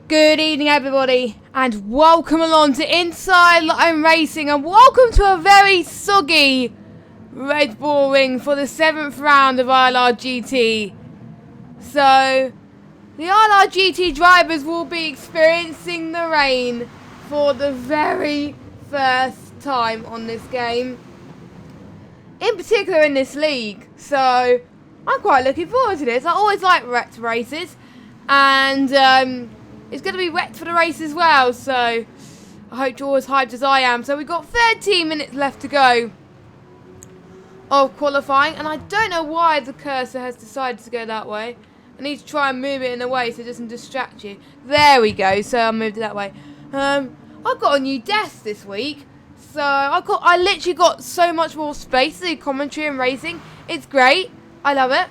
Good evening, everybody, and welcome along to IndyILR Racing, and welcome to a very soggy Red Bull Ring for the 7th round of ILRGT. So, the ILRGT drivers will be experiencing the rain for the very first time on this game, in particular in this league. So, I'm quite looking forward to this. I always like wrecked races, and it's going to be wet for the race as well, so I hope you're all as hyped as I am. So we've got 13 minutes left to go of qualifying, and I don't know why the cursor has decided to go that way. I need to try and move it in a way so it doesn't distract you. There we go, so I moved it that way. I've got a new desk this week, so I literally got so much more space to do commentary and racing. It's great, I love it.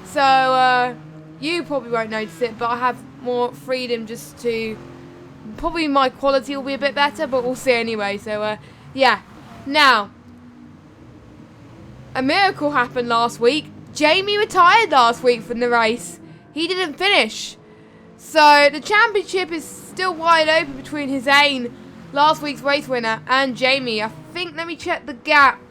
So you probably won't notice it, but I have more freedom just to, probably my quality will be a bit better, but we'll see anyway. So yeah, now a miracle happened last week. Jamie retired last week from the race. He didn't finish, so the championship is still wide open between Hussein, last week's race winner, and Jamie. I think, let me check the gap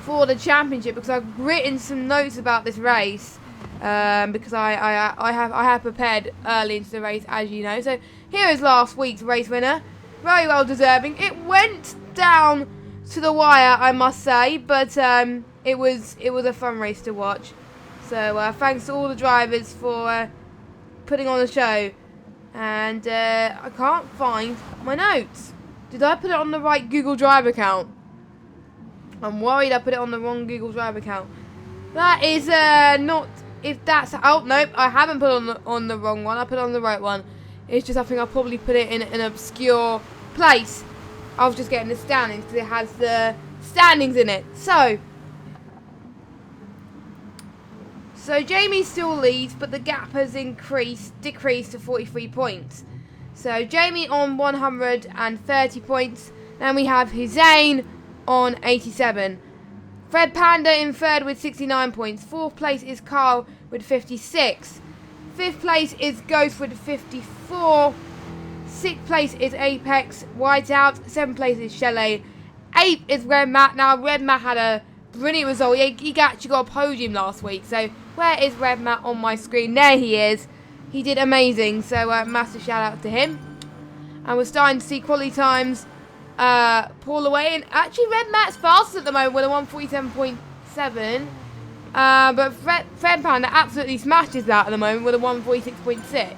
for the championship, because I've written some notes about this race. Because I have prepared early into the race, as you know. So here is last week's race winner, very well deserving. It went down to the wire, I must say, but it was a fun race to watch. So thanks to all the drivers for putting on the show. And I can't find my notes. Did I put it on the right Google Drive account? I'm worried I put it on the wrong Google Drive account. That is not. If that's out, nope, I haven't put on the wrong one. I put on the right one. It's just I think I'll probably put it in an obscure place. I was just getting the standings because it has the standings in it. So Jamie still leads, but the gap has decreased to 43 points. So Jamie on 130 points. Then we have Hussein on 87. Fred Panda in third with 69 points. Fourth place is Carl with 56. Fifth place is Ghost with 54. Sixth place is Apex Whiteout. Seventh place is Shelley. Eighth is Red Matt. Now, Red Matt had a brilliant result. He actually got a podium last week. So, where is Red Matt on my screen? There he is. He did amazing. So, massive shout out to him. And we're starting to see quality times pull away, and actually Red Matt's faster at the moment with a 147.7, but Fred Panda absolutely smashes that at the moment with a 146.6.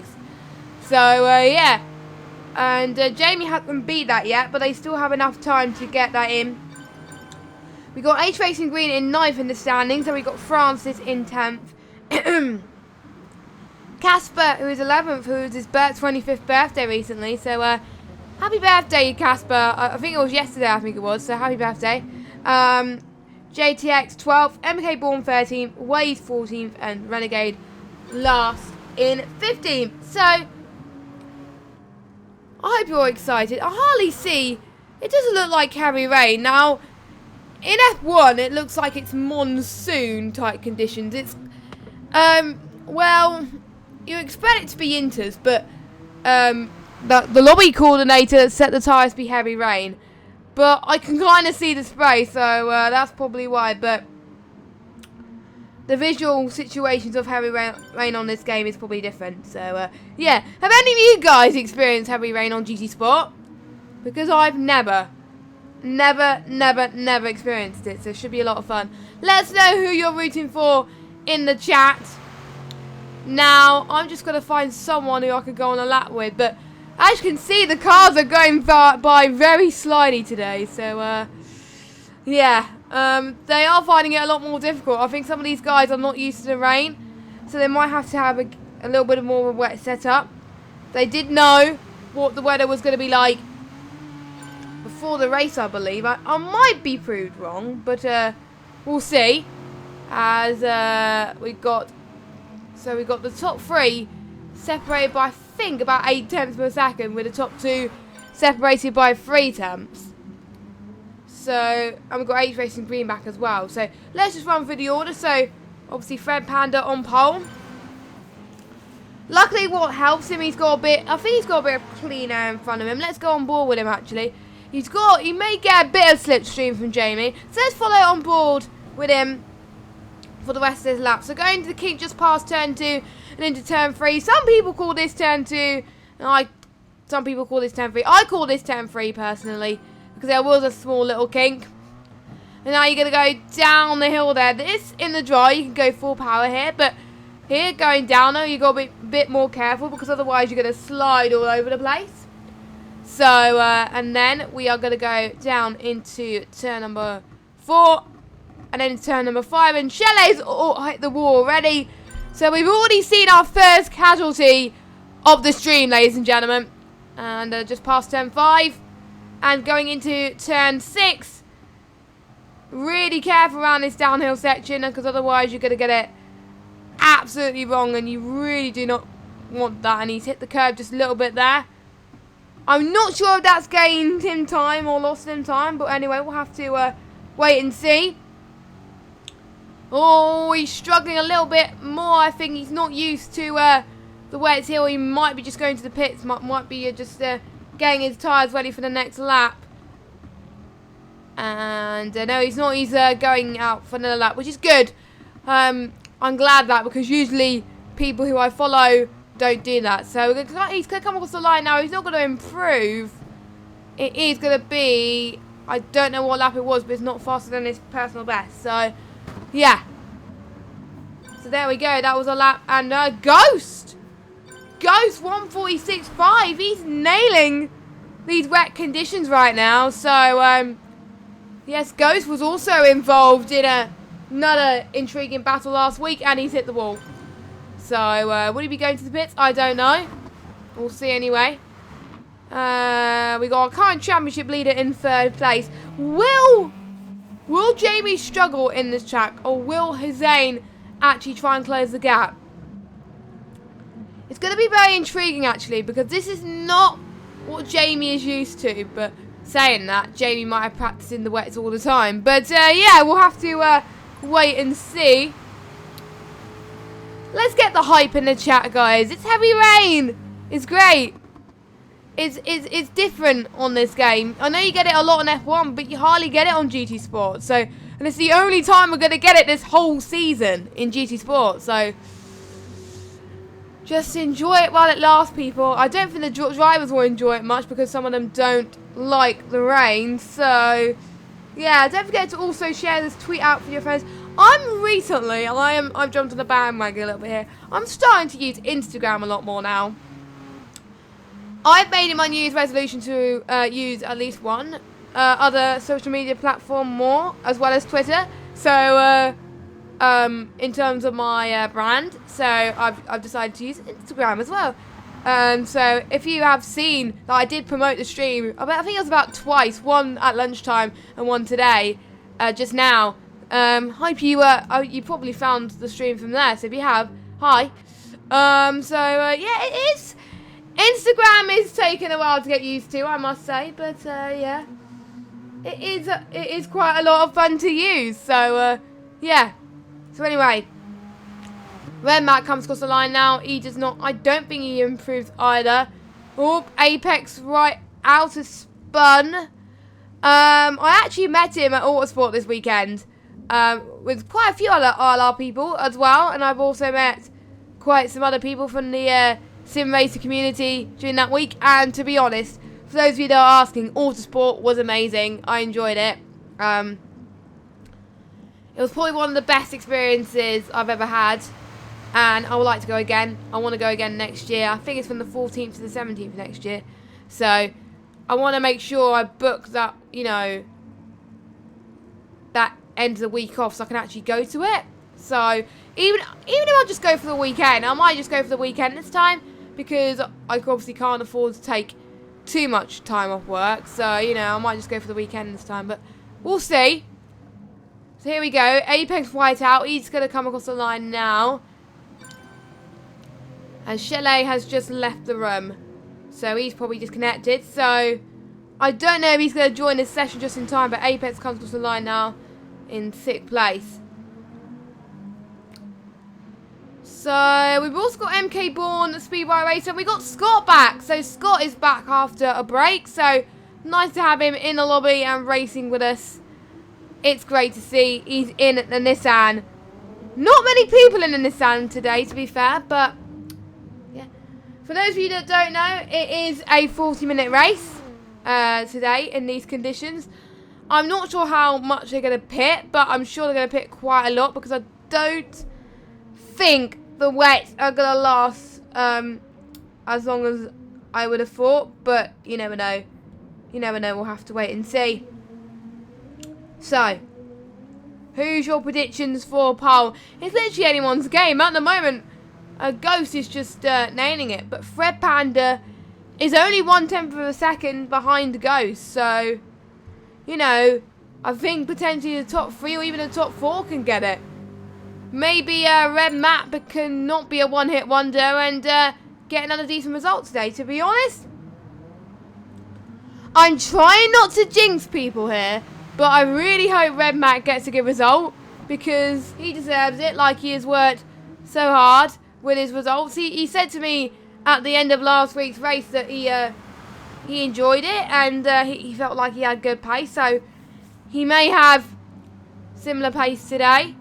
So yeah, and Jamie hasn't beat that yet, but they still have enough time to get that in. We got H Racing Green in 9th in the standings, and we got Francis in 10th. Casper, who is 11th, who was his 25th birthday recently, so happy birthday, Casper. I think it was yesterday, so happy birthday. JTX 12th, MK Born 13th, Wade 14th, and Renegade last in 15th. So, I hope you're excited. I hardly see, it doesn't look like heavy rain. Now, in F1, it looks like it's monsoon type conditions. It's, well, you expect it to be inters, but, the lobby coordinator set the tyres to be heavy rain, but I can kind of see the spray, so that's probably why. But the visual situations of heavy rain on this game is probably different. So yeah, have any of you guys experienced heavy rain on GT Sport? Because I've never experienced it, so it should be a lot of fun. Let us know who you're rooting for in the chat. Now I'm just gonna find someone who I could go on a lap with, but as you can see, the cars are going by very slidey today, so yeah, they are finding it a lot more difficult. I think some of these guys are not used to the rain, so they might have to have a little bit more of a wet setup. They did know what the weather was going to be like before the race, I believe. I might be proved wrong, but we'll see. As we got the top three separated by, I think, about 8 tenths per second, with the top two separated by 3 tenths. So, and we've got H Racing Green back as well. So, let's just run through the order. So, obviously, Fred Panda on pole. Luckily, what helps him, he's got a bit, I think he's got a bit of clean air in front of him. Let's go on board with him, actually. He may get a bit of slipstream from Jamie. So let's follow on board with him for the rest of this lap. So going to the kink just past turn 2 and into turn 3. Some people call this turn 2, and some people call this turn 3. I call this turn 3 personally, because there was a small little kink. And now you're going to go down the hill there. This in the dry, you can go full power here, but here, going down though, you've got to be a bit more careful because otherwise you're going to slide all over the place. So, and then we are going to go down into turn number 4 and then turn number 5. And Shelley's hit the wall already. So we've already seen our first casualty of the stream, ladies and gentlemen. And just past turn 5 and going into turn 6. Really careful around this downhill section because otherwise you're going to get it absolutely wrong, and you really do not want that. And he's hit the curb just a little bit there. I'm not sure if that's gained him time or lost him time, but anyway, we'll have to wait and see. Oh, he's struggling a little bit more. I think he's not used to the wet hill. He might be just going to the pits. Might be just getting his tyres ready for the next lap. And no, he's not. He's going out for another lap, which is good. I'm glad that, because usually people who I follow don't do that. So he's going to come across the line now. He's not going to improve. It is going to be, I don't know what lap it was, but it's not faster than his personal best. So, yeah. So there we go. That was a lap. And Ghost 146.5. He's nailing these wet conditions right now. So, yes, Ghost was also involved in another intriguing battle last week, and he's hit the wall. So, will he be going to the pits? I don't know. We'll see anyway. We got our current championship leader in 3rd place. Will Jamie struggle in this track, or will Hussein actually try and close the gap? It's going to be very intriguing, actually, because this is not what Jamie is used to. But saying that, Jamie might have practiced in the wets all the time. But, yeah, we'll have to wait and see. Let's get the hype in the chat, guys. It's heavy rain. It's great. It's different on this game. I know you get it a lot on F1, but you hardly get it on GT Sports. So, and it's the only time we're going to get it this whole season in GT Sports. So, just enjoy it while it lasts, people. I don't think the drivers will enjoy it much because some of them don't like the rain. So, yeah, don't forget to also share this tweet out for your friends. I've jumped on the bandwagon a little bit here. I'm starting to use Instagram a lot more now. I've made it my New Year's resolution to use at least one other social media platform more, as well as Twitter. So, in terms of my brand, so I've decided to use Instagram as well. So if you have seen that I did promote the stream, I think it was about twice, one at lunchtime and one today, just now. Hope you probably found the stream from there. So if you have, hi. Yeah, it is. Instagram is taking a while to get used to, I must say, but yeah, it is quite a lot of fun to use. So yeah. So anyway, when Matt comes across the line now, he does not. I don't think he improves either. Oh, Apex right out of spun. I actually met him at Autosport this weekend. With quite a few other ILR people as well, and I've also met quite some other people from the sim racer community during that week. And to be honest, for those of you that are asking, Autosport was amazing. I enjoyed it. It was probably one of the best experiences I've ever had, and I would like to go again. I want to go again next year. I think it's from the 14th to the 17th next year, so I want to make sure I book that, you know, that end of the week off so I can actually go to it. So even if I just go for the weekend, I might just go for the weekend this time, because I obviously can't afford to take too much time off work. So, you know, I might just go for the weekend this time, but we'll see. So here we go, Apex Whiteout. He's going to come across the line now. And Shelley has just left the room, so he's probably disconnected. So I don't know if he's going to join this session just in time, but Apex comes across the line now in 6th place. So we've also got MK Bourne, Speedway Racer, and we got Scott back. So Scott is back after a break. So nice to have him in the lobby and racing with us. It's great to see he's in the Nissan. Not many people in the Nissan today, to be fair, but yeah. For those of you that don't know, it is a 40-minute race today in these conditions. I'm not sure how much they're going to pit, but I'm sure they're going to pit quite a lot because I don't think the wets are going to last as long as I would have thought, but you never know. You never know, we'll have to wait and see. So, who's your predictions for pole? It's literally anyone's game. At the moment, Ghost is just nailing it, but Fred Panda is only 1/10 of a second behind Ghost, so, you know, I think potentially the top 3 or even the top 4 can get it. Maybe Red Map can not be a one-hit wonder and get another decent result today, to be honest. I'm trying not to jinx people here, but I really hope Red Mac gets a good result because he deserves it, like he has worked so hard with his results. He said to me at the end of last week's race that he enjoyed it and he felt like he had good pace, so he may have similar pace today.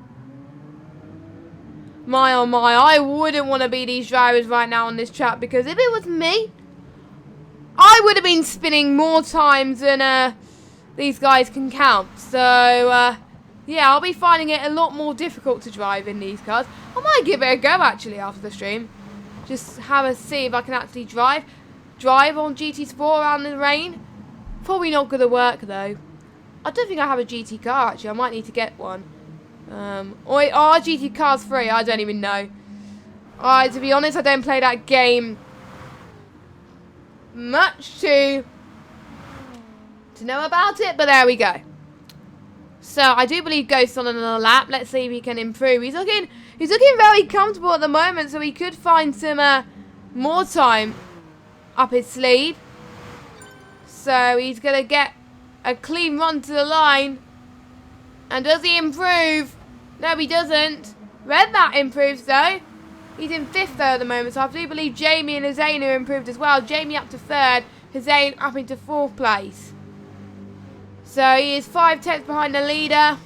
My oh my, I wouldn't want to be these drivers right now on this track because if it was me, I would have been spinning more times than these guys can count. So, yeah, I'll be finding it a lot more difficult to drive in these cars. I might give it a go, actually, after the stream. Just have a see if I can actually drive on GT Sport around in the rain. Probably not going to work, though. I don't think I have a GT car, actually. I might need to get one. Or are GT cars free? I don't even know. To be honest, I don't play that game much to know about it, but there we go. So I do believe Ghost's on another lap. Let's see if he can improve. He's looking very comfortable at the moment, so he could find some more time up his sleeve. So he's gonna get a clean run to the line. And does he improve? No, he doesn't. Red Mat improves though. He's in 5th though at the moment, so I do believe Jamie and Hussein are improved as well. Jamie up to 3rd, Hussein up into 4th place. So he is 5/10 behind the leader.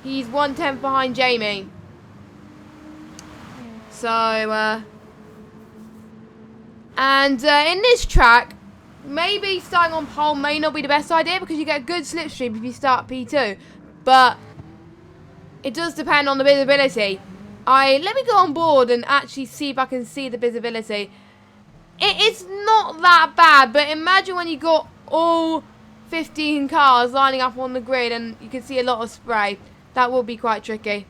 He's 1/10 behind Jamie. So, in this track, maybe starting on pole may not be the best idea because you get a good slipstream if you start P2. But it does depend on the visibility. Let me go on board and actually see if I can see the visibility. It's not that bad, but imagine when you got all 15 cars lining up on the grid and you can see a lot of spray. That will be quite tricky.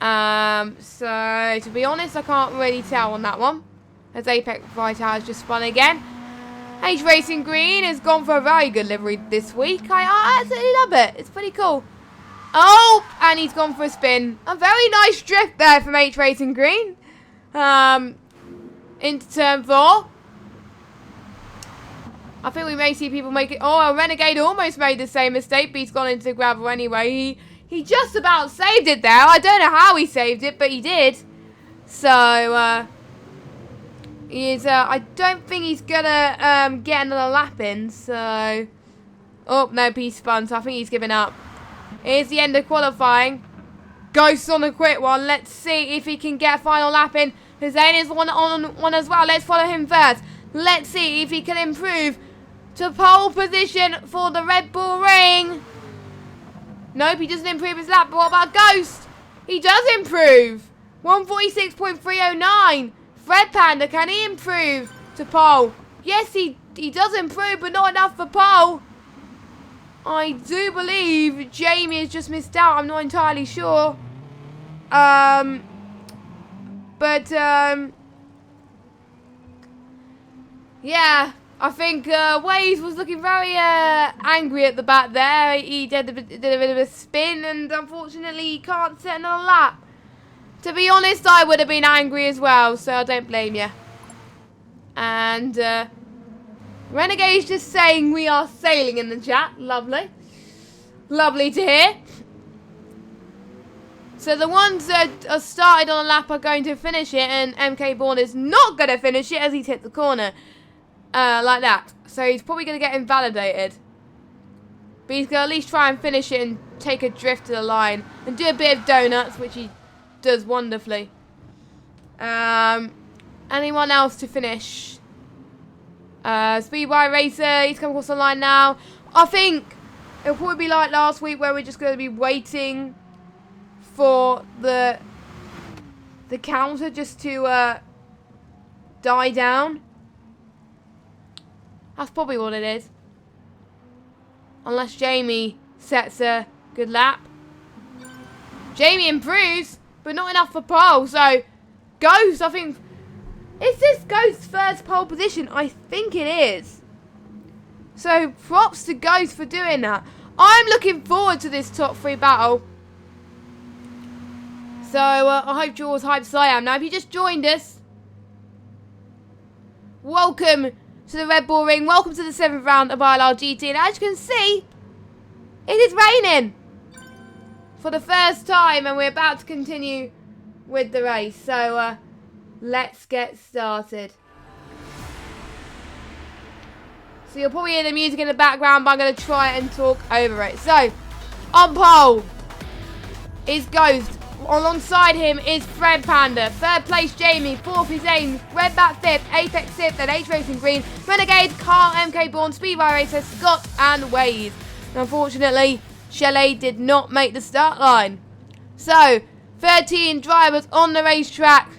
So, to be honest, I can't really tell on that one. As Apex Vital has just spun again. H Racing Green has gone for a very good livery this week. I absolutely love it. It's pretty cool. Oh, and he's gone for a spin. A very nice drift there from H Racing Green. Into turn 4. I think we may see people make it. Oh, Renegade almost made the same mistake, but he's gone into the gravel anyway. He just about saved it there. I don't know how he saved it, but he did. So, I don't think he's gonna get another lap in. So, oh no, he spun. So I think he's given up. Here's the end of qualifying. Ghost on a quick one. Let's see if he can get a final lap in. Hussein is on one as well. Let's follow him first. Let's see if he can improve to pole position for the Red Bull Ring. Nope, he doesn't improve his lap. But what about Ghost? He does improve. 146.309. Fred Panda, can he improve to pole? Yes, he does improve, but not enough for pole. I do believe Jamie has just missed out. I'm not entirely sure. Yeah, I think Waves was looking very angry at the back there. He did a bit of a spin, and unfortunately he can't set another lap. To be honest, I would have been angry as well, so I don't blame you. And Renegade's just saying we are sailing in the chat. Lovely. Lovely to hear. So the ones that are started on a lap are going to finish it, and MK Bourne is not going to finish it as he's hit the corner. Like that. So he's probably going to get invalidated. But he's going to at least try and finish it and take a drift to the line. And do a bit of donuts, which he does wonderfully. Anyone else to finish? Speedway Racer, he's come across the line now. I think it'll probably be like last week where we're just going to be waiting for the counter just to die down. That's probably what it is. Unless Jamie sets a good lap. Jamie improves, but not enough for pole. So, Ghost, I think... Is this Ghost's first pole position? I think it is. So, props to Ghost for doing that. I'm looking forward to this top 3 battle. So, I hope you're as hyped as I am. Now, if you just joined us, welcome to the Red Bull Ring. Welcome to the 7th round of ILRGT. And as you can see, it is raining for the first time. And we're about to continue with the race. So, let's get started. So, you'll probably hear the music in the background, but I'm going to try and talk over it. So, on pole is Ghost. Alongside him is Fred Panda. 3rd place Jamie. 4th is Ames. Redbat 5th. Apex 6th. And H Racing Green. Renegade, Carl, MK Bourne, Speedway Racer, Scott and Wade. Unfortunately, Shelley did not make the start line. So, 13 drivers on the racetrack.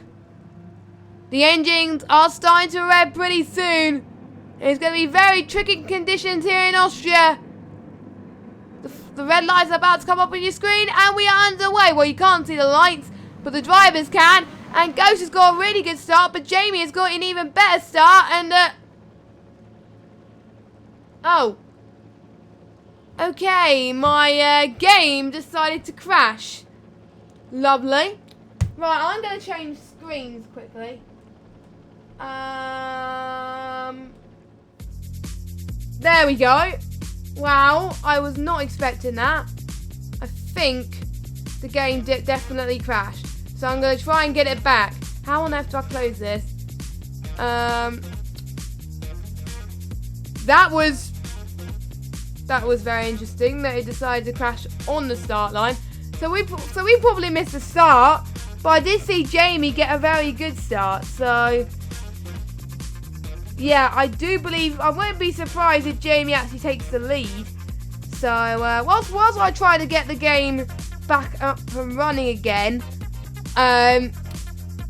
The engines are starting to rev pretty soon. It's going to be very tricky conditions here in Austria. The red lights are about to come up on your screen, and we are underway. Well, you can't see the lights, but the drivers can. And Ghost has got a really good start, but Jamie has got an even better start. And, oh. Okay, my game decided to crash. Lovely. Right, I'm going to change screens quickly. There we go. Wow, I was not expecting that. I think the game definitely crashed. So I'm going to try and get it back. How on earth do I close this? That was very interesting that it decided to crash on the start line. So we probably missed the start, but I did see Jamie get a very good start. So yeah, I do believe, I won't be surprised if Jamie actually takes the lead. So, whilst I try to get the game back up and running again,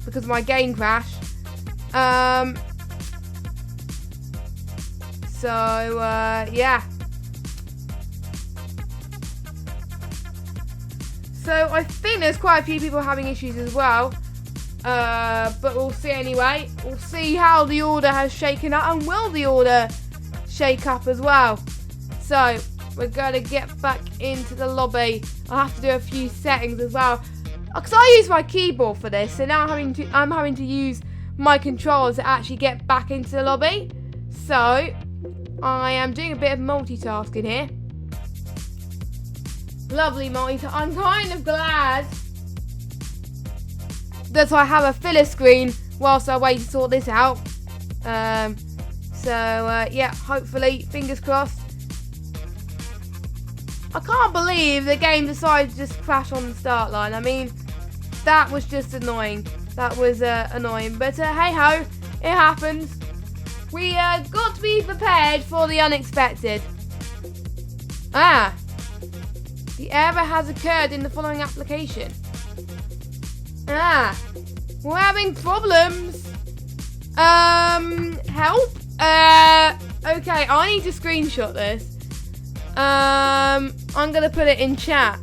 because of my game crashed. Yeah. So, I think there's quite a few people having issues as well. But we'll see anyway. We'll see how the order has shaken up, and will the order shake up as well. So we're going to get back into the lobby. I'll have to do a few settings as well, because I use my keyboard for this, so now I'm having to use my controls to actually get back into the lobby. So I am doing a bit of multitasking here. Lovely multitasking. I'm kind of glad that I have a filler screen whilst I wait to sort this out. Yeah, hopefully, fingers crossed. I can't believe the game decided to just crash on the start line. I mean, that was just annoying. That was annoying. But hey ho, it happens. We got to be prepared for the unexpected. The error has occurred in the following application. We're having problems. Help? Okay, I need to screenshot this. I'm gonna put it in chat.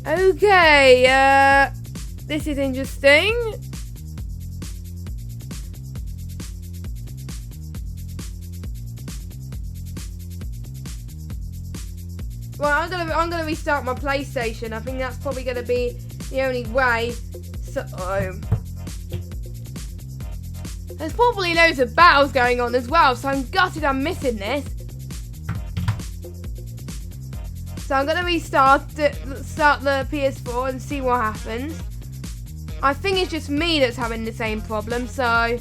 Okay, this is interesting. Well, I'm gonna restart my PlayStation. I think that's probably gonna be the only way. So there's probably loads of battles going on as well, so I'm gutted I'm missing this. So I'm going to start the PS4 and see what happens. I think it's just me that's having the same problem, so...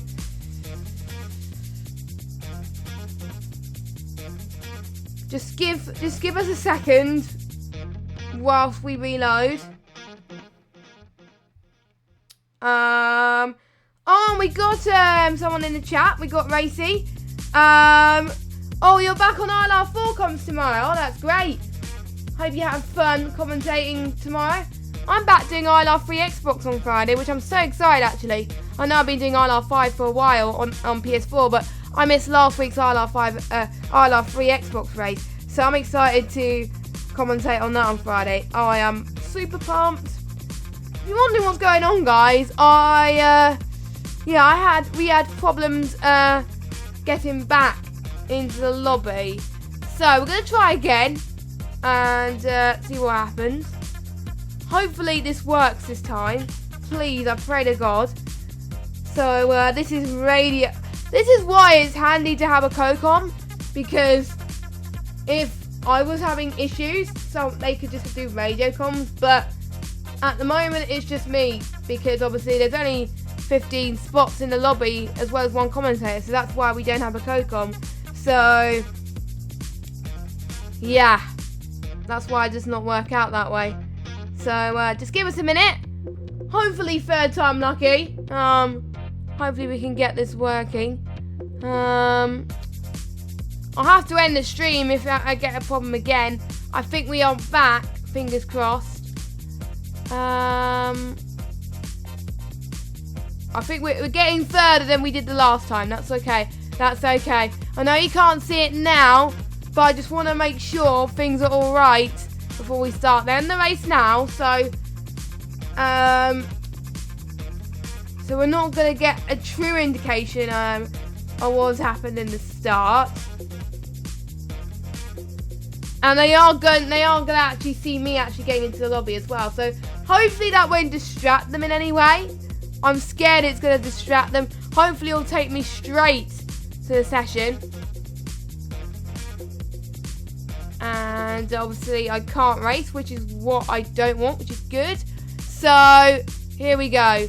Just give us a second whilst we reload. Oh, we got someone in the chat. We got Racy. Oh, you're back on ILR 4 comms tomorrow. Oh, that's great. Hope you have fun commentating tomorrow. I'm back doing ILR 3 Xbox on Friday, which I'm so excited actually. I know I've been doing ILR 5 for a while on PS4, but I missed last week's ILR 3 Xbox race. So I'm excited to commentate on that on Friday. I am super pumped. If you're wondering what's going on, guys, we had problems getting back into the lobby. So we're going to try again and see what happens. Hopefully this works this time. Please, I pray to God. So this is radio. This is why it's handy to have a co-com, because if I was having issues, so they could just do radio comms, but at the moment it's just me, because obviously there's only 15 spots in the lobby as well as one commentator, so that's why we don't have a co-com. So yeah, that's why it does not work out that way. So just give us a minute. Hopefully third time lucky. Hopefully we can get this working. I'll have to end the stream if I get a problem again. I think we are back, fingers crossed. I think we're getting further than we did the last time. That's okay. That's okay. I know you can't see it now, but I just want to make sure things are all right before we start. They're in the race now, so we're not going to get a true indication of what's happened in the start. And they are going to actually see me actually getting into the lobby as well. So hopefully that won't distract them in any way. I'm scared it's going to distract them. Hopefully it'll take me straight to the session. And obviously I can't race, which is what I don't want, which is good. So here we go.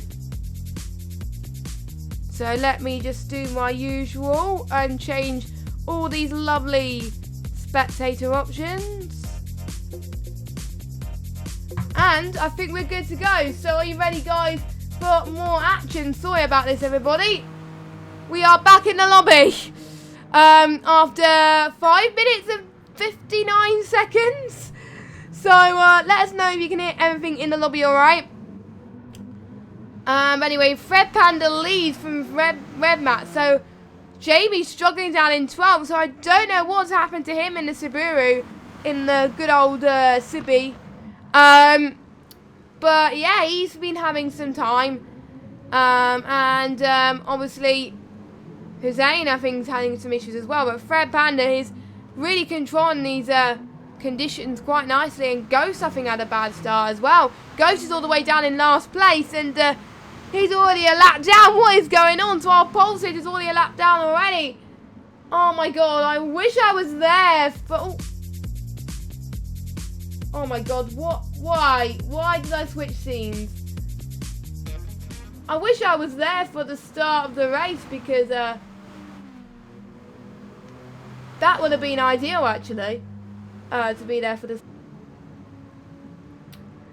So let me just do my usual and change all these lovely spectator options. And I think we're good to go. So are you ready, guys, for more action? Sorry about this, everybody. We are back in the lobby. After 5 minutes and 59 seconds. So let us know if you can hear everything in the lobby all right. Anyway, Fred Panda leads from Red Mat. So Jamie's struggling down in 12th. So I don't know what's happened to him in the Subaru, in the good old Subi. But yeah, he's been having some time. Obviously Hussein, I think, is having some issues as well. But Fred Panda is really controlling these conditions quite nicely. And Ghost, I think, had a bad start as well. Ghost is all the way down in last place. And he's already a lap down. What is going on? So our pole sitter is already a lap down already. Oh my god, I wish I was there. But oh my god, what? Why? Why did I switch scenes? I wish I was there for the start of the race, because that would have been ideal actually, to be there for this.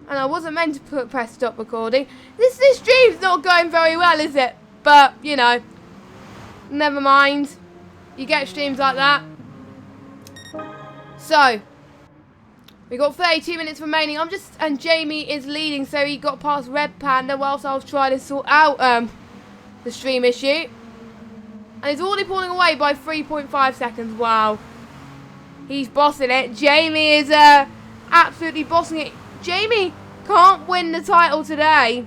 And I wasn't meant to press stop recording. This stream's not going very well, is it? But you know, never mind. You get streams like that. So we got 32 minutes remaining. And Jamie is leading, so he got past Red Panda whilst I was trying to sort out the stream issue. And he's already pulling away by 3.5 seconds. Wow. He's bossing it. Jamie is absolutely bossing it. Jamie can't win the title today,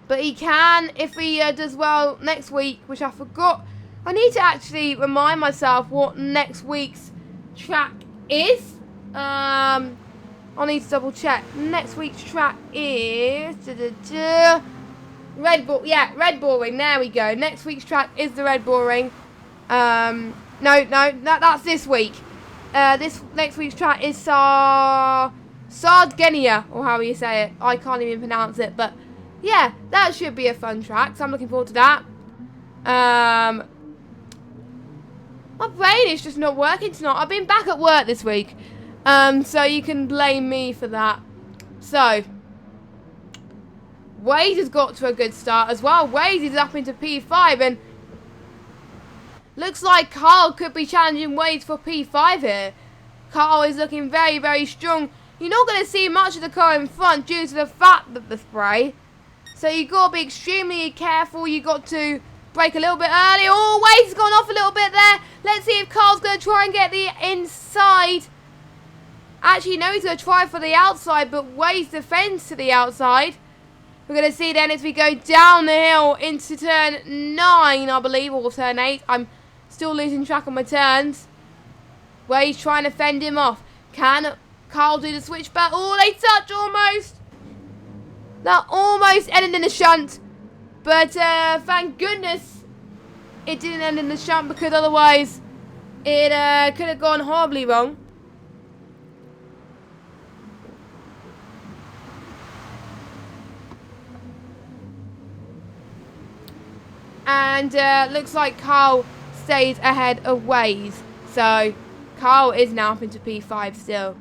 but he can if he does well next week, which I forgot. I need to actually remind myself what next week's track is. I need to double check. Next week's track is Red Bull. Yeah, Red Bull Ring. There we go. Next week's track is the Red Bull Ring. No, that's this week. This next week's track is Sardinia, or however you say it. I can't even pronounce it, but yeah, that should be a fun track, so I'm looking forward to that. My brain is just not working tonight. I've been back at work this week, so you can blame me for that. So, Wade has got to a good start as well. Wade is up into P5, and looks like Carl could be challenging Wade for P5 here. Carl is looking very, very strong. You're not going to see much of the car in front due to the fact that the spray. So you've got to be extremely careful. You've got to brake a little bit early. Oh, Wade's gone off a little bit there. Let's see if Carl's going to try and get the inside. Actually, no, he's going to try for the outside, but Wade's defends to the outside. We're going to see then as we go down the hill into turn 9, I believe, or turn 8. I'm still losing track of my turns. Wade's trying to fend him off. Can Carl do the switch back? Oh, they touch almost. That almost ended in the shunt. But thank goodness it didn't end in the shunt, because otherwise it could have gone horribly wrong. And looks like Carl stays ahead of Waze. So Carl is now up into P5 still.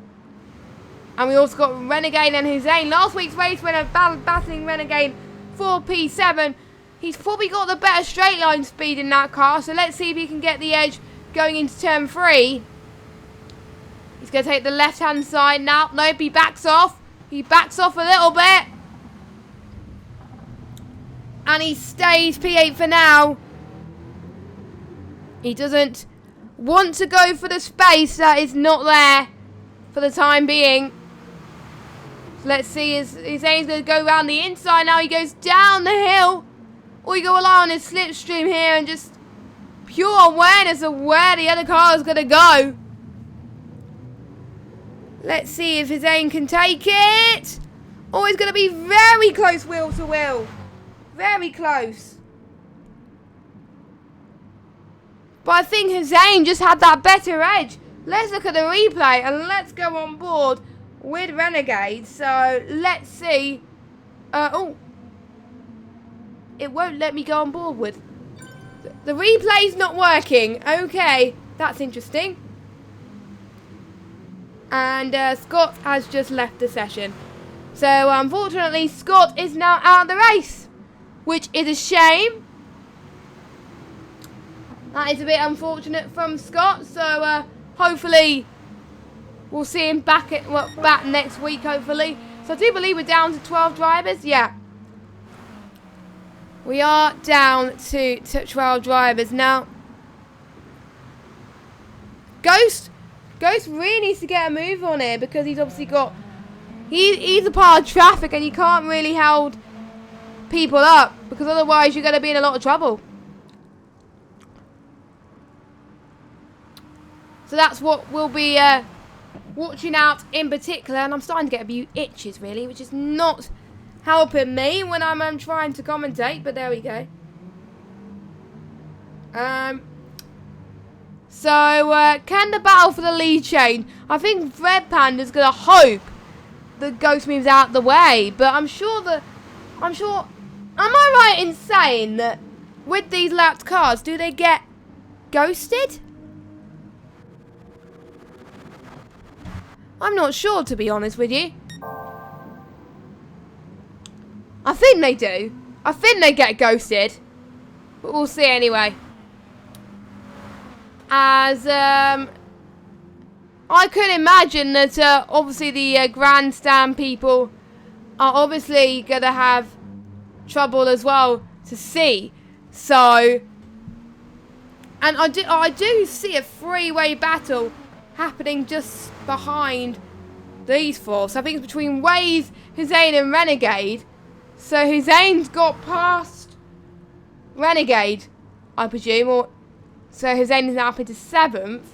And we also got Renegade and Hussein. Last week's race when battling Renegade for P7. He's probably got the better straight line speed in that car. So let's see if he can get the edge going into turn 3. He's going to take the left-hand side now. Nope, he backs off. He backs off a little bit. And he stays P8 for now. He doesn't want to go for the space that is not there for the time being. So let's see, his aim's going to go around the inside now. He goes down the hill. Or you go rely on his slipstream here and just pure awareness of where the other car is going to go. Let's see if his aim can take it. Oh, it's going to be very close wheel to wheel. Very close. But I think Hussein just had that better edge. Let's look at the replay and let's go on board with Renegade. So let's see. Oh, it won't let me go on board with. The replay's not working. Okay, that's interesting. And Scott has just left the session. So unfortunately, Scott is now out of the race, which is a shame. That is a bit unfortunate from Scott. So hopefully we'll see him back next week, hopefully. So I do believe we're down to 12 drivers. Yeah. We are down to 12 drivers. Now, Ghost really needs to get a move on here, because he's obviously got... He's a part of traffic, and you can't really hold people up, because otherwise you're going to be in a lot of trouble. So that's what we'll be watching out in particular. And I'm starting to get a few itches, really, which is not helping me when I'm trying to commentate. But there we go. So can the battle for the lead change? I think Red Panda's going to hope that Ghost moves out the way. But I'm sure... Am I right in saying that with these lapped cars, do they get ghosted? I'm not sure, to be honest with you. I think they do. I think they get ghosted. But we'll see anyway. As I could imagine that obviously the grandstand people are obviously going to have trouble as well to see. So, and I do see a three-way battle happening just behind these four. So I think it's between Waze, Hussein and Renegade. So Hussein's got past Renegade, I presume. So Hussein is now up into 7th.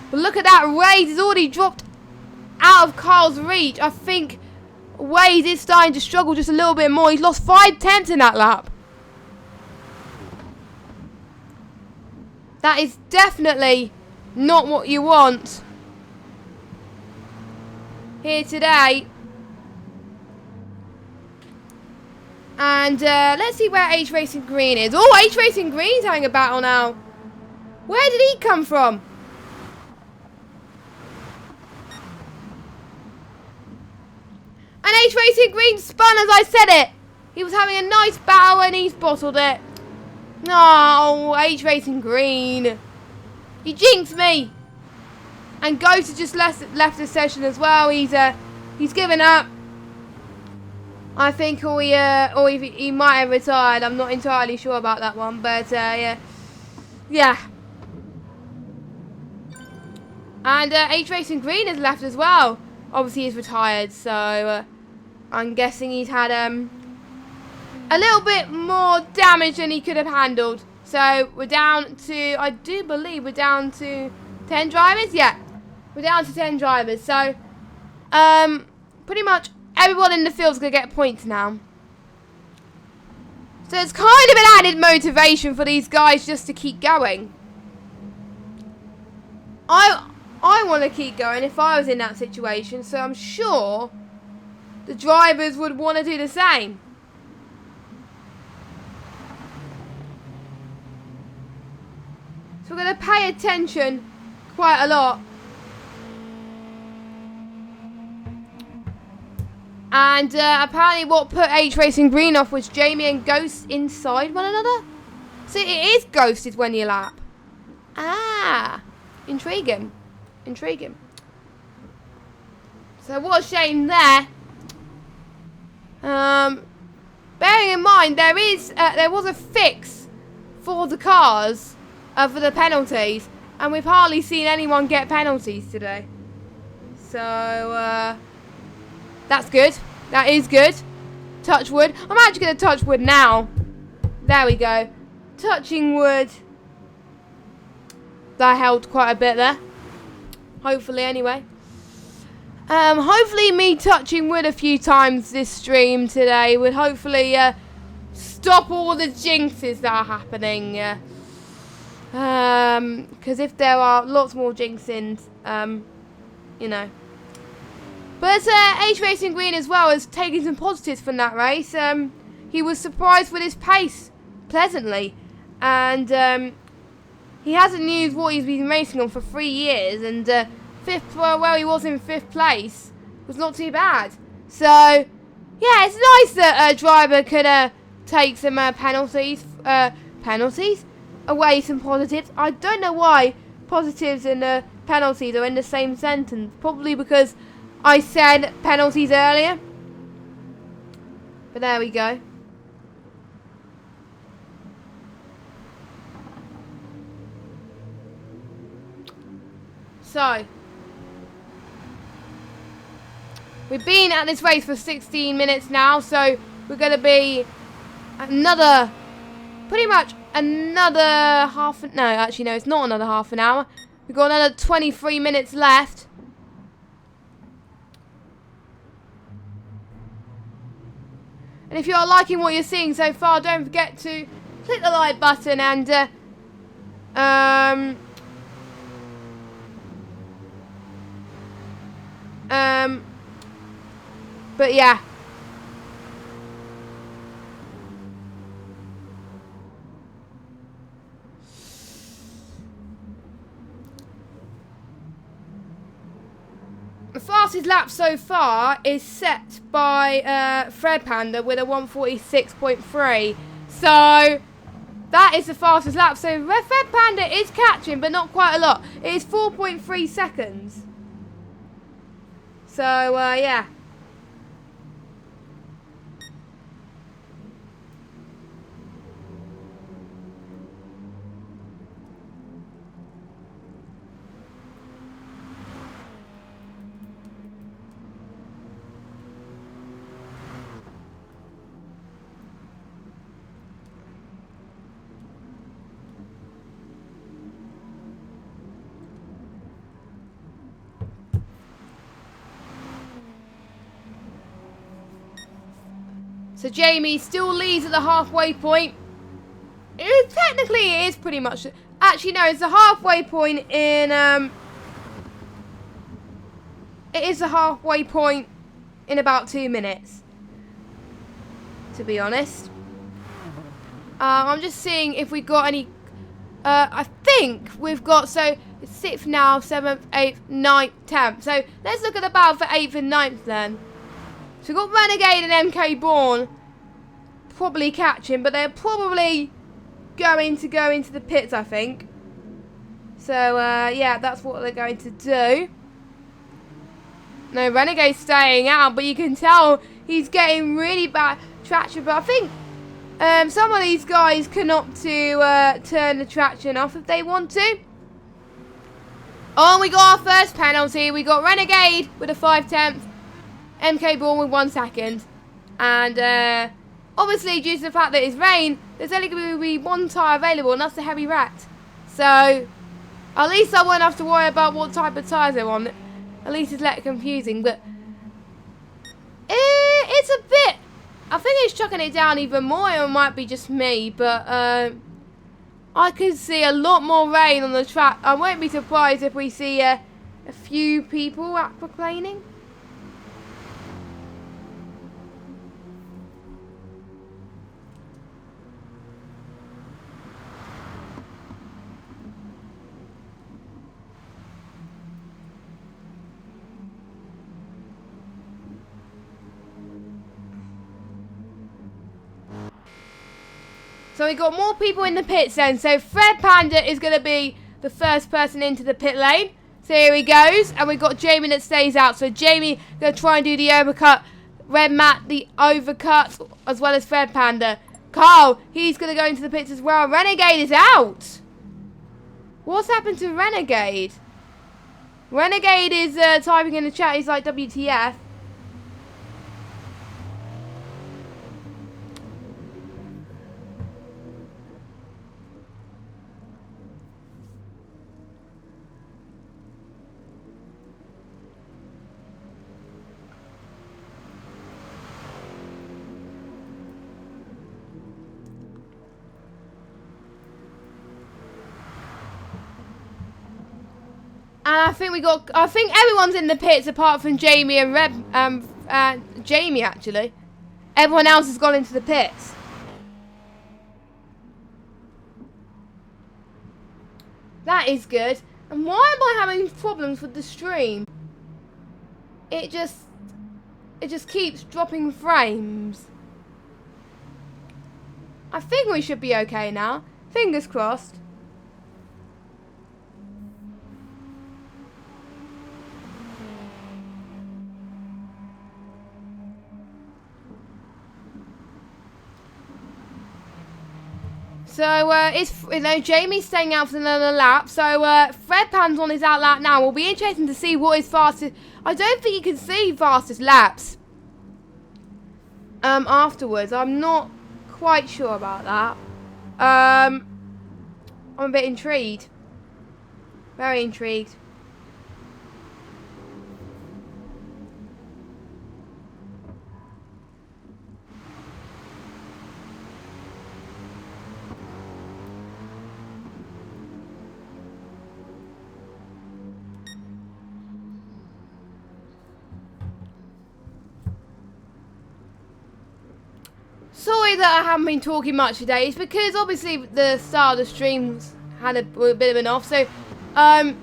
But look at that, Waze has already dropped out of Carl's reach. I think Waze is starting to struggle just a little bit more. He's lost 5/10 in that lap. That is definitely not what you want here today. And let's see where H Racing Green is. Oh, H Racing Green's having a battle now. Where did he come from? And H Racing Green spun as I said it. He was having a nice battle and he's bottled it. No, H Racing Green. He jinxed me. And Ghost just left the session as well. He's given up. I think he might have retired. I'm not entirely sure about that one, but yeah. And H Racing Green has left as well. Obviously, he's retired, so I'm guessing he's had a little bit more damage than he could have handled. So we're down to, I do believe we're down to 10 drivers. Yeah, we're down to 10 drivers. So pretty much everyone in the field's gonna get points now. So it's kind of an added motivation for these guys just to keep going. I want to keep going if I was in that situation, so I'm sure the drivers would want to do the same. So we're going to pay attention quite a lot. And apparently what put H Racing Green off was Jamie and Ghost inside one another. So it is ghosted when you lap. Ah, intriguing. Intriguing. So what a shame there. Bearing in mind there was a fix for the cars for the penalties, and we've hardly seen anyone get penalties today. So that's good. That is good. Touch wood. I'm actually going to touch wood now. There we go. Touching wood. That helped quite a bit there. Hopefully, anyway. Hopefully me touching wood a few times this stream today would hopefully stop all the jinxes that are happening. Because if there are lots more jinxings, you know. But H Racing Green as well has taken some positives from that race. He was surprised with his pace, pleasantly. And he hasn't used what he's been racing on for 3 years, and where he was in 5th place was not too bad. So, yeah, it's nice that a driver could take some penalties away, some positives. I don't know why positives and penalties are in the same sentence. Probably because I said penalties earlier. But there we go. So, we've been at this race for 16 minutes now, so we're going to be pretty much another no, actually no, it's not another half an hour. We've got another 23 minutes left. And if you're liking what you're seeing so far, don't forget to click the like button and but yeah. The fastest lap so far is set by Fred Panda with a 1:46.3. So that is the fastest lap. So Fred Panda is catching, but not quite a lot. It is 4.3 seconds. So yeah. So Jamie still leads at the halfway point. Technically, it is pretty much... actually, no, it's the halfway point in, it is the halfway point in about 2 minutes, to be honest. I'm just seeing if we got any, I think we've got, so it's 6th now, 7th, 8th, 9th, 10th. So let's look at the battle for 8th and 9th then. So we've got Renegade and MK Bourne probably catching, but they're probably going to go into the pits, I think. So, yeah, that's what they're going to do. No, Renegade's staying out, but you can tell he's getting really bad traction. But I think some of these guys can opt to turn the traction off if they want to. Oh, we got our first penalty. We got Renegade with a 5/10. MK Bourne with 1 second. And obviously, due to the fact that it's rain, there's only going to be 1 tyre available, and that's the Heavy Rat. So, at least I won't have to worry about what type of tyres they're on. At least it's less confusing, but it's a bit... I think it's chucking it down even more, or it might be just me, but I could see a lot more rain on the track. I won't be surprised if we see a few people aquaplaning. So we got more people in the pits then. So Fred Panda is going to be the first person into the pit lane. So here he goes. And we've got Jamie that stays out. So Jamie going to try and do the overcut. Red Matt the overcut as well as Fred Panda. Carl, he's going to go into the pits as well. Renegade is out. What's happened to Renegade? Renegade is typing in the chat. He's like, WTF. And I think everyone's in the pits apart from Jamie and Jamie actually. Everyone else has gone into the pits. That is good. And why am I having problems with the stream? It just keeps dropping frames. I think we should be okay now. Fingers crossed. So, Jamie's staying out for another lap. So, Fred Pan's on his out lap now. Will be interesting to see what his fastest... I don't think you can see fastest laps afterwards. I'm not quite sure about that. I'm a bit intrigued. Very intrigued. Sorry that I haven't been talking much today. It's because obviously the start of the streams had a bit of an off. So I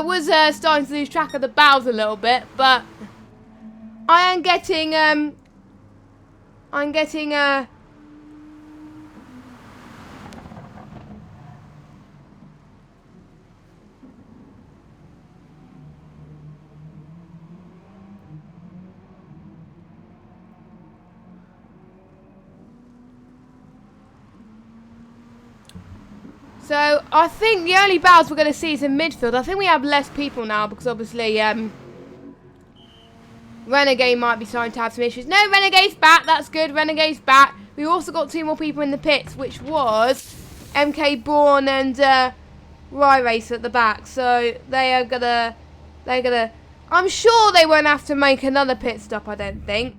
was starting to lose track of the battles a little bit, but I am getting So, I think the only battles we're going to see is in midfield. I think we have less people now because obviously Renegade might be starting to have some issues. No, Renegade's back. That's good. Renegade's back. We also got 2 more people in the pits, which was MK Bourne and Rye Racer at the back. So, they're gonna... I'm sure they won't have to make another pit stop, I don't think.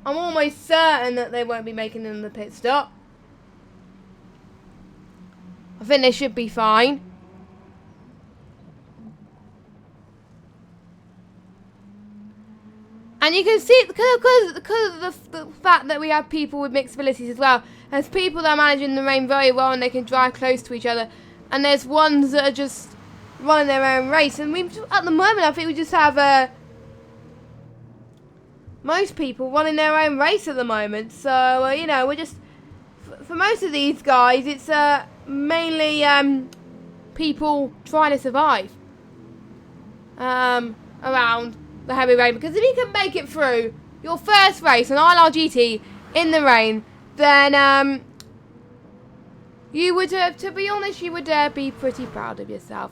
I'm almost certain that they won't be making another pit stop. I think they should be fine. And you can see, because of the fact that we have people with mixed abilities as well, there's people that are managing the rain very well and they can drive close to each other. And there's ones that are just running their own race. And at the moment, I think we just have most people running their own race at the moment. So, you know, we're just, for most of these guys, it's mainly people trying to survive around the heavy rain. Because if you can make it through your first race on ILRGT in the rain, then you would, to be honest, you would be pretty proud of yourself.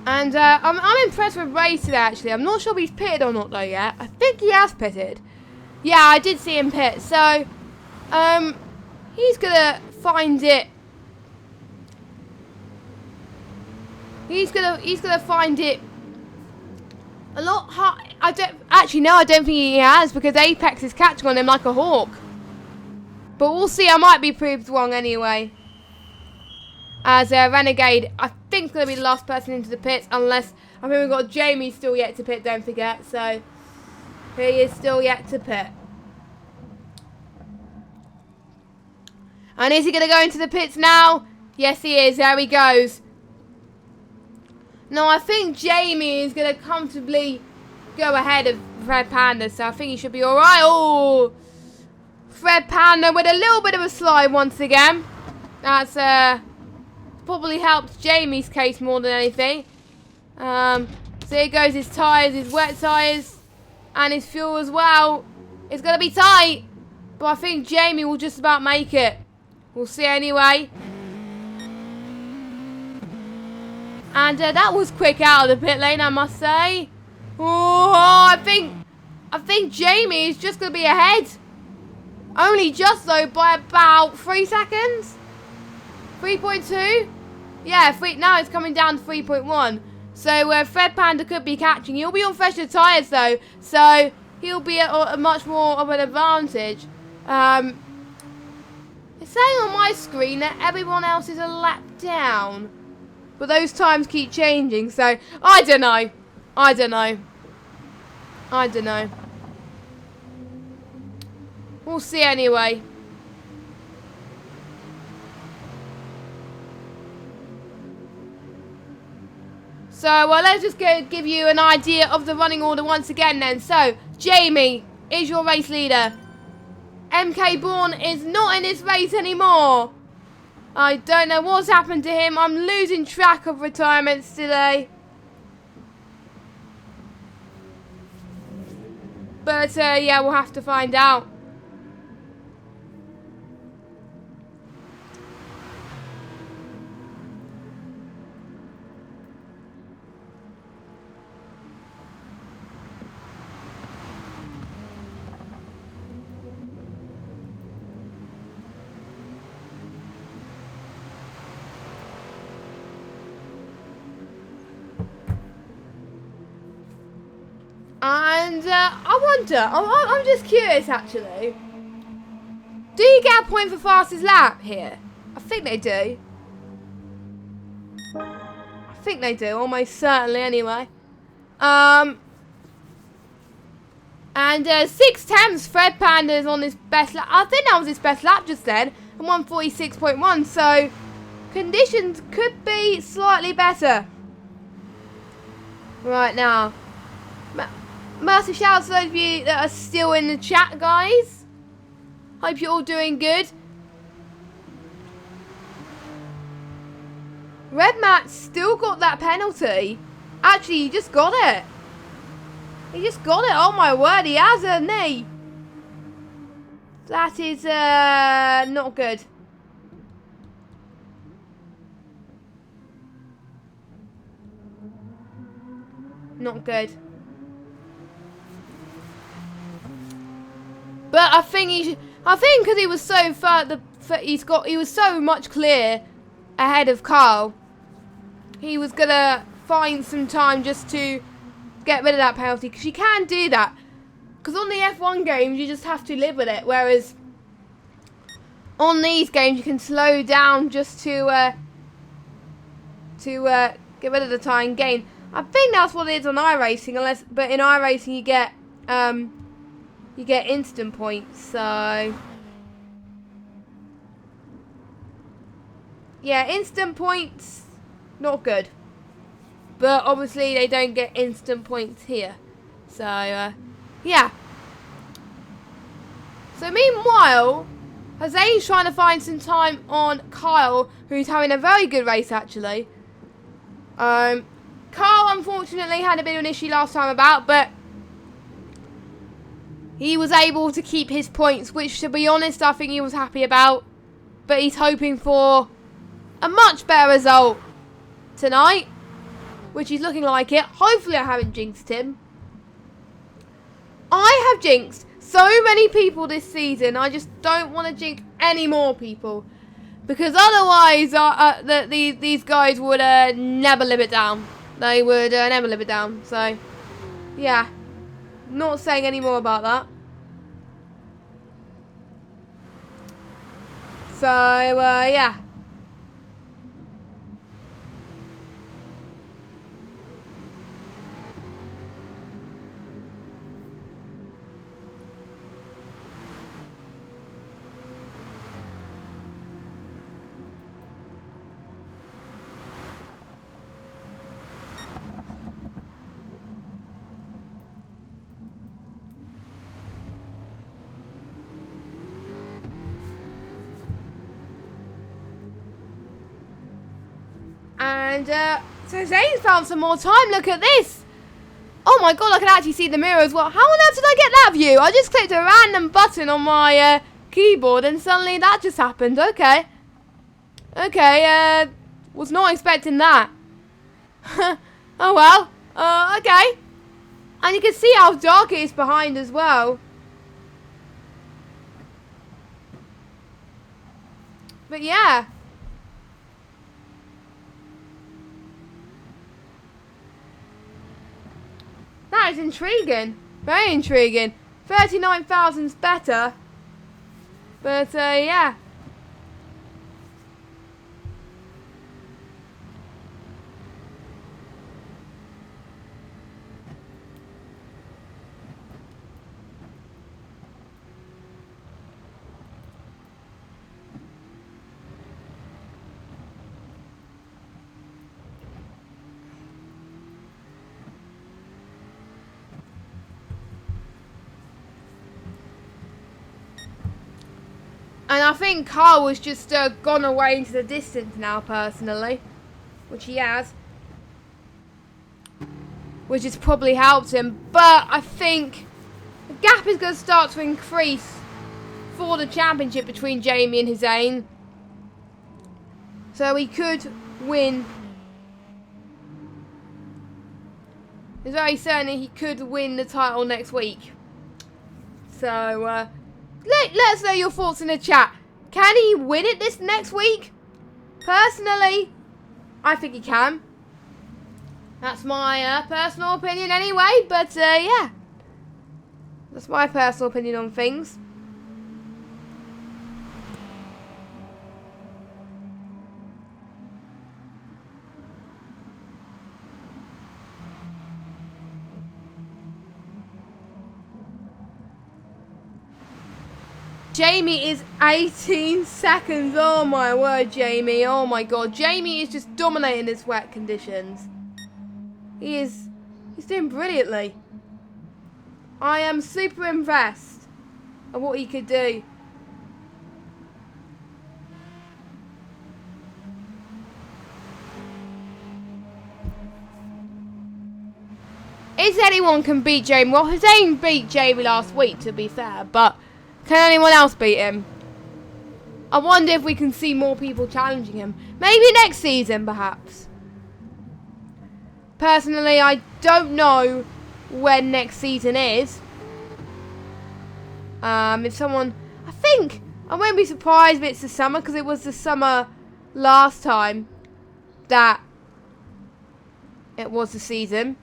And I'm impressed with Ray today, actually. I'm not sure if he's pitted or not, though, yet. I think he has pitted. Yeah, I did see him pit. So, he's going to find it. He's gonna find it a lot hard. I don't think he has, because Apex is catching on him like a hawk. But we'll see. I might be proved wrong anyway. As Renegade, I think, is going to be the last person into the pits, unless, I think we've got Jamie still yet to pit, don't forget. So, he is still yet to pit. And is he going to go into the pits now? Yes, he is. There he goes. No, I think Jamie is going to comfortably go ahead of Fred Panda, so I think he should be alright. Oh, Fred Panda with a little bit of a slide once again. That's probably helped Jamie's case more than anything. So here goes his tyres, his wet tyres, and his fuel as well. It's going to be tight, but I think Jamie will just about make it. We'll see anyway. And that was quick out of the pit lane, I must say. Oh, I think Jamie is just going to be ahead. Only just, though, by about 3 seconds. 3.2? Yeah, now it's coming down to 3.1. So Fred Panda could be catching. He'll be on fresher tyres, though. So he'll be at a much more of an advantage. It's saying on my screen that everyone else is a lap down. But those times keep changing, so I don't know. I don't know. We'll see anyway. So, let's just give you an idea of the running order once again then. So, Jamie is your race leader. MK Bourne is not in this race anymore. I don't know what's happened to him. I'm losing track of retirements today. But, yeah, we'll have to find out. And I wonder, I'm just curious actually. Do you get a point for fastest lap here? I think they do. I think they do, almost certainly anyway. And 6 Fred Panda is on his best lap. I think that was his best lap just then. And 146.1, so conditions could be slightly better. Right now. Massive shout out to those of you that are still in the chat, guys. Hope you're all doing good. Red Matt still got that penalty. Actually, he just got it. He just got it. Oh my word, he has, hasn't he? That is not good. Not good. But I think because he was so far, he was so much clear ahead of Carl. He was gonna find some time just to get rid of that penalty, because you can do that. Because on the F1 games, you just have to live with it, whereas on these games, you can slow down just to get rid of the time gain. I think that's what it is on iRacing, but in iRacing you get instant points. So yeah, instant points, not good. But obviously they don't get instant points here. So yeah. So meanwhile, Jose's trying to find some time on Kyle, who's having a very good race actually. Carl unfortunately had a bit of an issue last time about, but he was able to keep his points, which to be honest I think he was happy about. But he's hoping for a much better result tonight, which is looking like it. Hopefully I haven't jinxed him. I have jinxed so many people this season. I just don't want to jinx any more people, because otherwise these guys would never live it down. They would never live it down. So yeah, not saying any more about that. So yeah. And so Zane's found some more time. Look at this. Oh my god, I can actually see the mirror as well. How on earth did I get that view? I just clicked a random button on my keyboard and suddenly that just happened. Okay. Okay, was not expecting that. Oh well. Okay. And you can see how dark it is behind as well. But yeah. That is intriguing. Very intriguing. 39,000's better. But, yeah. And I think Carl was just gone away into the distance now, personally. Which he has. Which has probably helped him. But I think the gap is going to start to increase for the championship between Jamie and Hussein. So he could win. It's very certain he could win the title next week. So, let us know your thoughts in the chat. Can he win it this next week? Personally, I think he can. That's my personal opinion anyway. But yeah, that's my personal opinion on things. Jamie is 18 seconds. Oh my word, Jamie. Oh my god. Jamie is just dominating this wet conditions. He's doing brilliantly. I am super impressed at what he could do. Is anyone can beat Jamie? Well, Hussein beat Jamie last week, to be fair, but can anyone else beat him? I wonder if we can see more people challenging him. Maybe next season, perhaps. Personally, I don't know when next season is. If someone, I won't be surprised if it's the summer, because it was the summer last time that it was the season.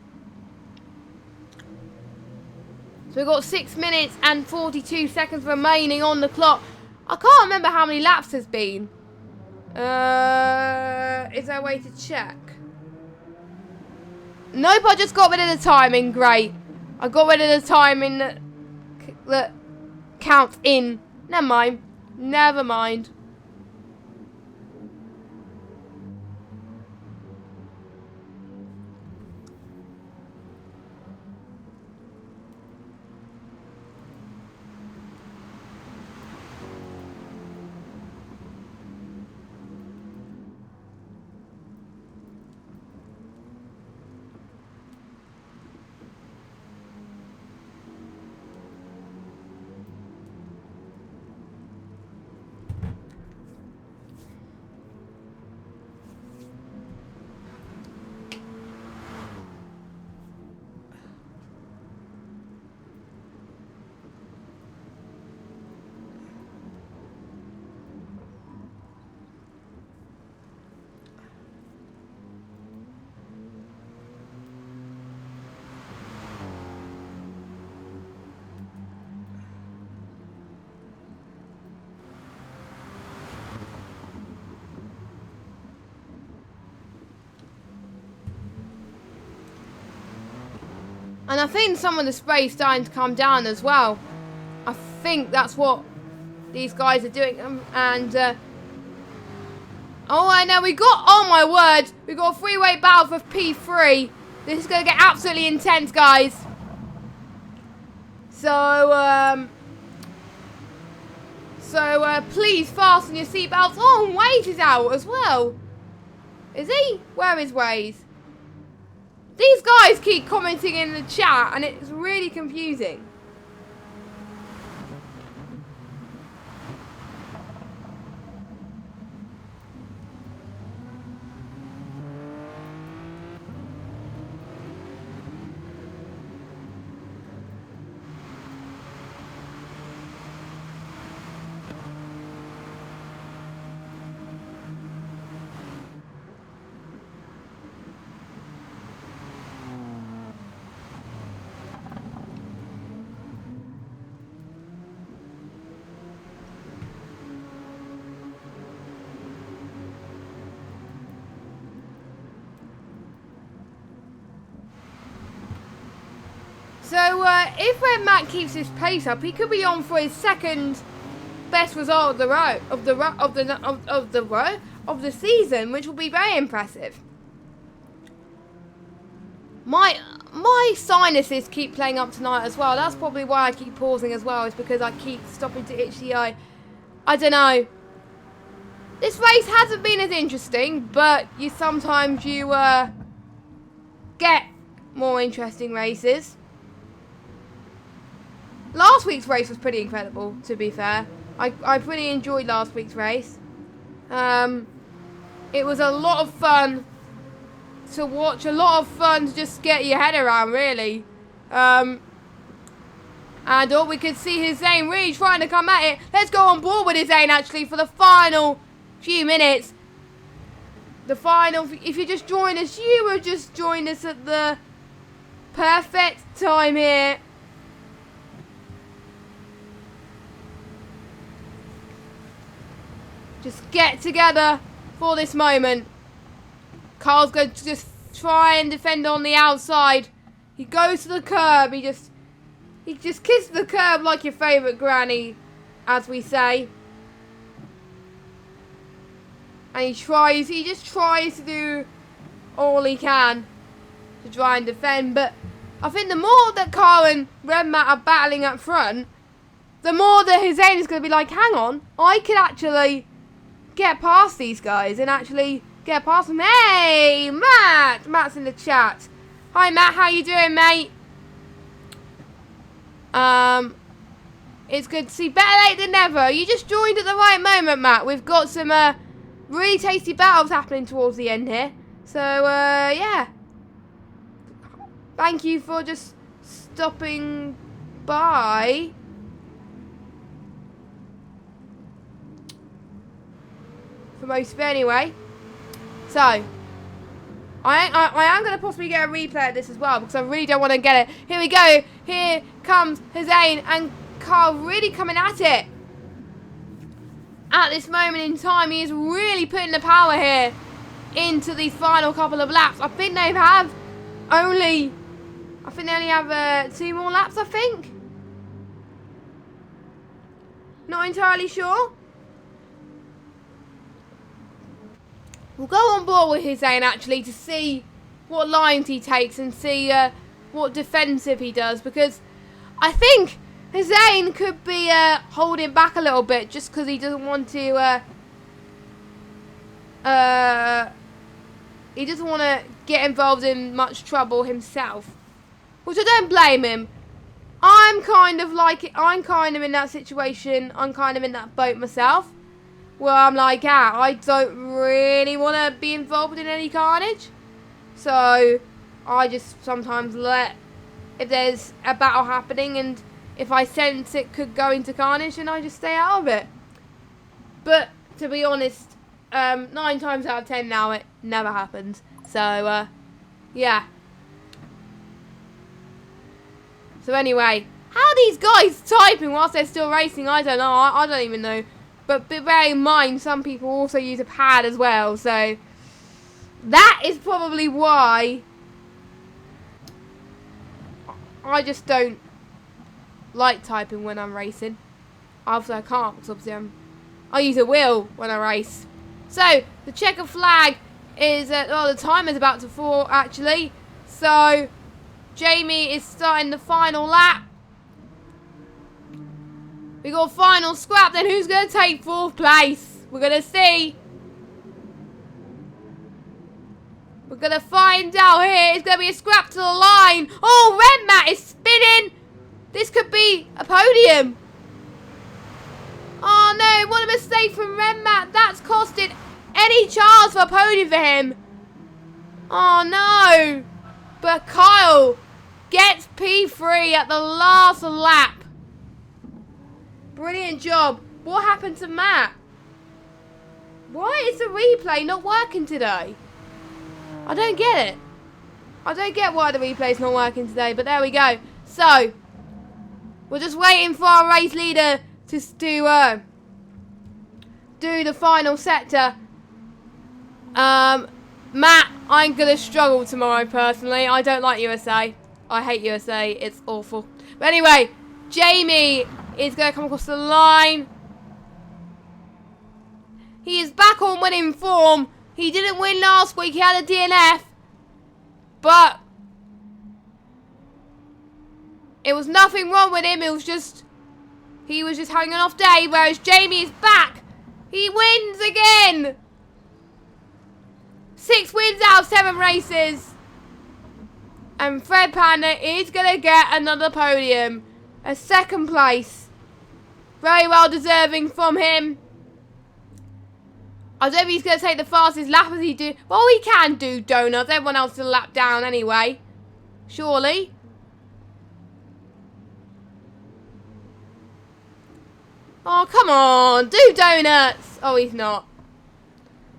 So we've got 6 minutes and 42 seconds remaining on the clock. I can't remember how many laps there's been. Is there a way to check? Nope, I just got rid of the timing. Great. I got rid of the timing that counts in. Never mind. Never mind. And I think some of the spray's starting to come down as well. I think that's what these guys are doing. Oh, I know, oh my word, we got a three-way battle for P3. This is going to get absolutely intense, guys. So please fasten your seatbelts. Oh, and Waze is out as well. Is he? Where is Waze? These guys keep commenting in the chat, and it's really confusing. So if Red Matt keeps his pace up, he could be on for his second best result of the season, which will be very impressive. My sinuses keep playing up tonight as well. That's probably why I keep pausing as well. Is because I keep stopping to itch the eye. I don't know. This race hasn't been as interesting, but sometimes you get more interesting races. Last week's race was pretty incredible, to be fair. I pretty enjoyed last week's race. It was a lot of fun to watch, a lot of fun to just get your head around, really. And all we could see is Zane really trying to come at it. Let's go on board with Zane, actually, for the final few minutes. The final, if you just joined us, you will just join us at the perfect time here. Just get together for this moment. Carl's going to just try and defend on the outside. He goes to the curb. He just kisses the curb like your favourite granny, as we say. And he just tries to do all he can to try and defend. But I think the more that Carl and Red Matt are battling up front, the more that Hussein is going to be like, hang on, I could actually get past these guys and actually get past them. Hey, Matt! Matt's in the chat. Hi, Matt. How you doing, mate? It's good to see. Better late than never. You just joined at the right moment, Matt. We've got some really tasty battles happening towards the end here. So, yeah. Thank you for just stopping by. for most of it anyway. So, I am going to possibly get a replay of this as well because I really don't want to get it. Here we go. Here comes Hussein and Carl really coming at it. At this moment in time, he is really putting the power here into these final couple of laps. I think they only have 2 more laps, I think. Not entirely sure. We'll go on board with Hussein actually to see what lines he takes and see what defensive he does, because I think Hussein could be holding back a little bit just because he doesn't want to get involved in much trouble himself, which I don't blame him. I'm kind of in that situation. I'm kind of in that boat myself, where I'm like, I don't really want to be involved in any carnage. So I just sometimes if there's a battle happening and if I sense it could go into carnage, then I just stay out of it. But to be honest, 9 times out of 10 now it never happens. So yeah. So anyway, how these guys typing whilst they're still racing, I don't know. I don't even know. But bear in mind, some people also use a pad as well. So that is probably why I just don't like typing when I'm racing. Obviously I can't because obviously I use a wheel when I race. So the checker flag is the timer's about to fall actually. So Jamie is starting the final lap. We got a final scrap, then who's going to take 4th place? We're going to see. We're going to find out here. It's going to be a scrap to the line. Oh, Red Mat is spinning. This could be a podium. Oh no, what a mistake from Red Mat. That's costed any chance for a podium for him. Oh no. But Kyle gets P3 at the last lap. Brilliant job. What happened to Matt? Why is the replay not working today? I don't get it. I don't get why the replay's not working today, but there we go. So, we're just waiting for our race leader to do the final sector. Matt, I'm going to struggle tomorrow personally. I don't like USA. I hate USA. It's awful. But anyway, Jamie is going to come across the line. He is back on winning form. He didn't win last week. He had a DNF. But it was nothing wrong with him. He was just having an off day. Whereas Jamie is back. He wins again. 6 wins out of 7 races. And Fred Panda is going to get another podium. A 2nd place. Very well deserving from him. I don't know if he's going to take the fastest lap as he do. Well, he can do donuts. Everyone else is a lap down anyway. Surely. Oh, come on. Do donuts. Oh, he's not.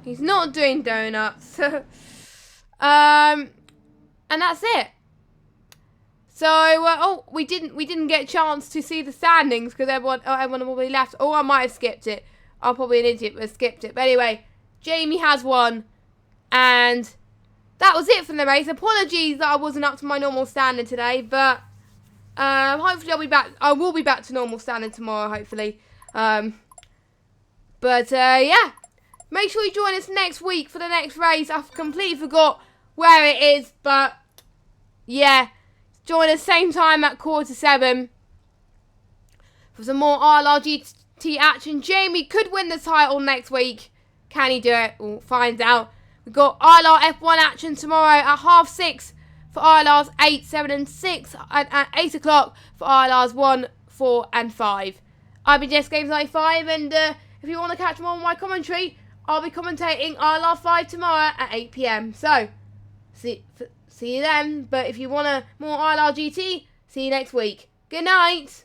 He's not doing donuts. And that's it. So, we didn't get a chance to see the standings because everyone probably left. Oh, I might have skipped it. I'm probably an idiot, but I skipped it. But anyway, Jamie has won. And that was it for the race. Apologies that I wasn't up to my normal standard today. But hopefully I'll be back. I will be back to normal standard tomorrow, hopefully. Yeah. Make sure you join us next week for the next race. I've completely forgot where it is. But, yeah. Join us same time at 7:15 for some more ILRGT action. Jamie could win the title next week. Can he do it? We'll find out. We've got ILR F1 action tomorrow at 6:30 for ILRs 8, 7 and 6. And at 8 o'clock for ILRs 1, 4 and 5. I've been Jess Games 95 and if you want to catch more of my commentary, I'll be commentating ILR 5 tomorrow at 8 PM. So, see you then. But if you want more ILRGT, see you next week. Good night.